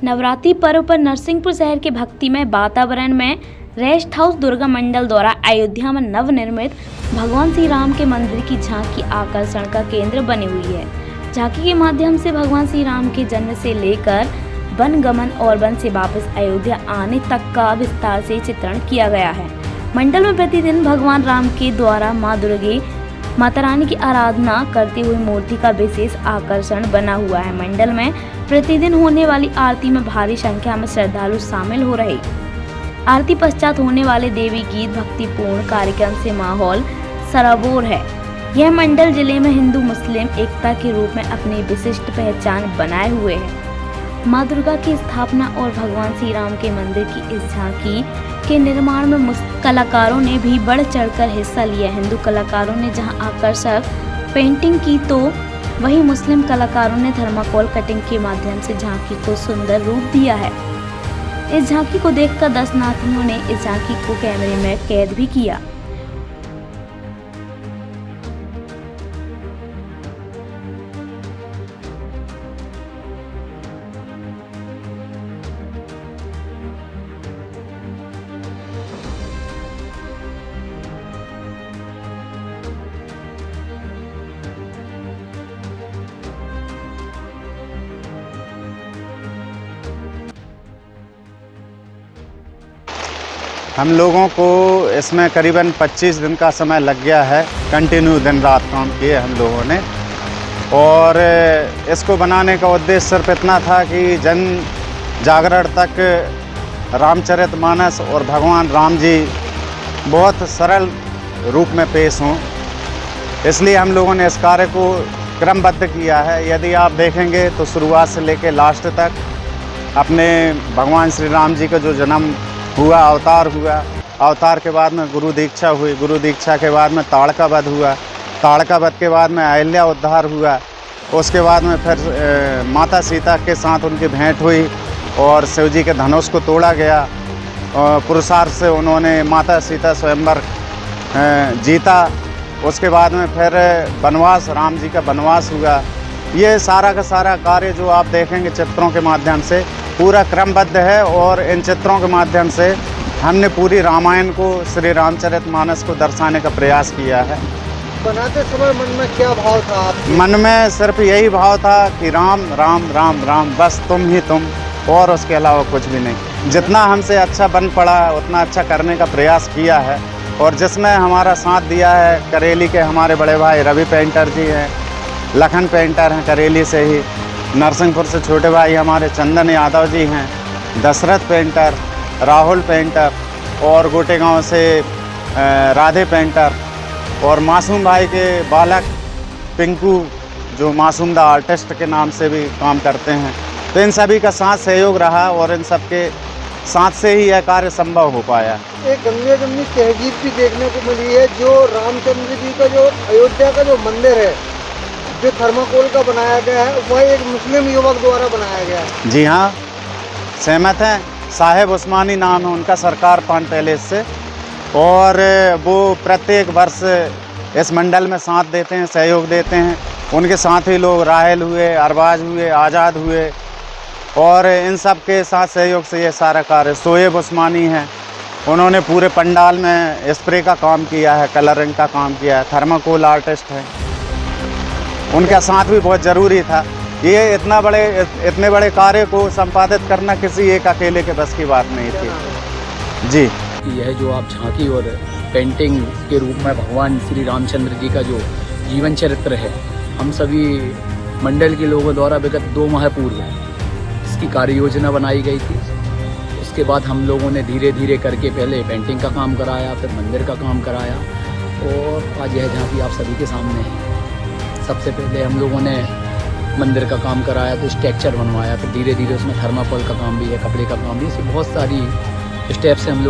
नवरात्रि पर्व पर नरसिंहपुर शहर के भक्तिमय वातावरण में रेस्ट हाउस दुर्गा मंडल द्वारा अयोध्या में नवनिर्मित भगवान श्री राम के मंदिर की झांकी आकर्षण का केंद्र बनी हुई है। झांकी के माध्यम से भगवान श्री राम के जन्म से लेकर वन गमन और वन से वापस अयोध्या आने तक का विस्तार से चित्रण किया गया है। मंडल में प्रतिदिन भगवान राम के द्वारा माँ दुर्गे माता रानी की आराधना करती हुई मूर्ति का विशेष आकर्षण बना हुआ है। मंडल में प्रतिदिन होने वाली आरती में भारी संख्या में श्रद्धालु शामिल हो रहे। आरती पश्चात होने वाले देवी गीत भक्तिपूर्ण कार्यक्रम से माहौल सराबोर है। यह मंडल जिले में हिंदू मुस्लिम एकता के रूप में अपनी विशिष्ट पहचान बनाए हुए है। माँ दुर्गा की स्थापना और भगवान श्री राम के मंदिर की इस झांकी के निर्माण में मुस्लिम कलाकारों ने भी बढ़ चढ़कर हिस्सा लिया। हिंदू कलाकारों ने जहां आकर्षक पेंटिंग की तो वहीं मुस्लिम कलाकारों ने थर्माकोल कटिंग के माध्यम से झांकी को सुंदर रूप दिया है। इस झांकी को देखकर दर्शनार्थियों ने इस झांकी को कैमरे में कैद भी किया। हम लोगों को इसमें करीबन 25 दिन का समय लग गया है। कंटिन्यू दिन रात काम किए हम लोगों ने, और इसको बनाने का उद्देश्य सिर्फ इतना था कि जन जागरण तक रामचरितमानस और भगवान राम जी बहुत सरल रूप में पेश हों। इसलिए हम लोगों ने इस कार्य को क्रमबद्ध किया है। यदि आप देखेंगे तो शुरुआत से लेकर लास्ट तक अपने भगवान श्री राम जी का जो जन्म हुआ, अवतार हुआ, अवतार के बाद में गुरु दीक्षा हुई, गुरु दीक्षा के बाद में ताड़का वध हुआ, ताड़का वध के बाद में अहिल्या उद्धार हुआ, उसके बाद में फिर माता सीता के साथ उनकी भेंट हुई और शिव जी के धनुष को तोड़ा गया। पुरुषार्थ से उन्होंने माता सीता स्वयंवर जीता। उसके बाद में फिर वनवास, राम जी का वनवास हुआ। ये सारा का सारा कार्य जो आप देखेंगे चित्रों के माध्यम से पूरा क्रमबद्ध है, और इन चित्रों के माध्यम से हमने पूरी रामायण को, श्री रामचरितमानस को दर्शाने का प्रयास किया है। बनाते समय मन में क्या भाव था आपके? मन में सिर्फ यही भाव था कि राम राम राम राम, बस तुम ही तुम, और उसके अलावा कुछ भी नहीं। जितना हमसे अच्छा बन पड़ा उतना अच्छा करने का प्रयास किया है, और जिसमें हमारा साथ दिया है करेली के हमारे बड़े भाई रवि पेंटर जी हैं, लखन पेंटर हैं करेली से ही, नरसिंहपुर से छोटे भाई हमारे चंदन यादव जी हैं, दशरथ पेंटर, राहुल पेंटर, और गोटेगांव से राधे पेंटर, और मासूम भाई के बालक पिंकू जो मासूम दा आर्टिस्ट के नाम से भी काम करते हैं। तो इन सभी का साथ सहयोग रहा, और इन सब के साथ से ही यह कार्य संभव हो पाया। एक गंगे जमनी तहजीब भी देखने को मिली है। जो रामचंद्र जी का जो अयोध्या का जो मंदिर है, जो थर्माकोल का बनाया गया है, वह एक मुस्लिम युवक द्वारा बनाया गया है। जी हाँ, सहमत हैं। साहेब उस्मानी नाम है उनका, सरकार पान पैलेस से, और वो प्रत्येक वर्ष इस मंडल में साथ देते हैं, सहयोग देते हैं। उनके साथ ही लोग राहल हुए, अरबाज हुए, आज़ाद हुए, और इन सब के साथ सहयोग से ये सारा कार्य। शोएब उस्मानी हैं, उन्होंने पूरे पंडाल में स्प्रे का काम किया है, कलरिंग का काम किया है, थर्माकोल आर्टिस्ट है, उनका साथ भी बहुत ज़रूरी था। ये इतने बड़े कार्य को संपादित करना किसी एक अकेले के बस की बात नहीं थी। जी, यह जो आप झांकी और पेंटिंग के रूप में भगवान श्री रामचंद्र जी का जो जीवन चरित्र है, हम सभी मंडल के लोगों द्वारा विगत 2 माह पूर्व इसकी कार्य योजना बनाई गई थी। उसके बाद हम लोगों ने धीरे धीरे करके पहले पेंटिंग का काम कराया, फिर मंदिर का काम कराया, और आज यह झांकी आप सभी के सामने है। सबसे पहले हम लोगों ने मंदिर का काम कराया, तो स्ट्रक्चर बनवाया, फिर धीरे धीरे उसमें थर्माकोल का काम भी है, कपड़े का काम भी है। बहुत सारी स्टेप्स हम लोग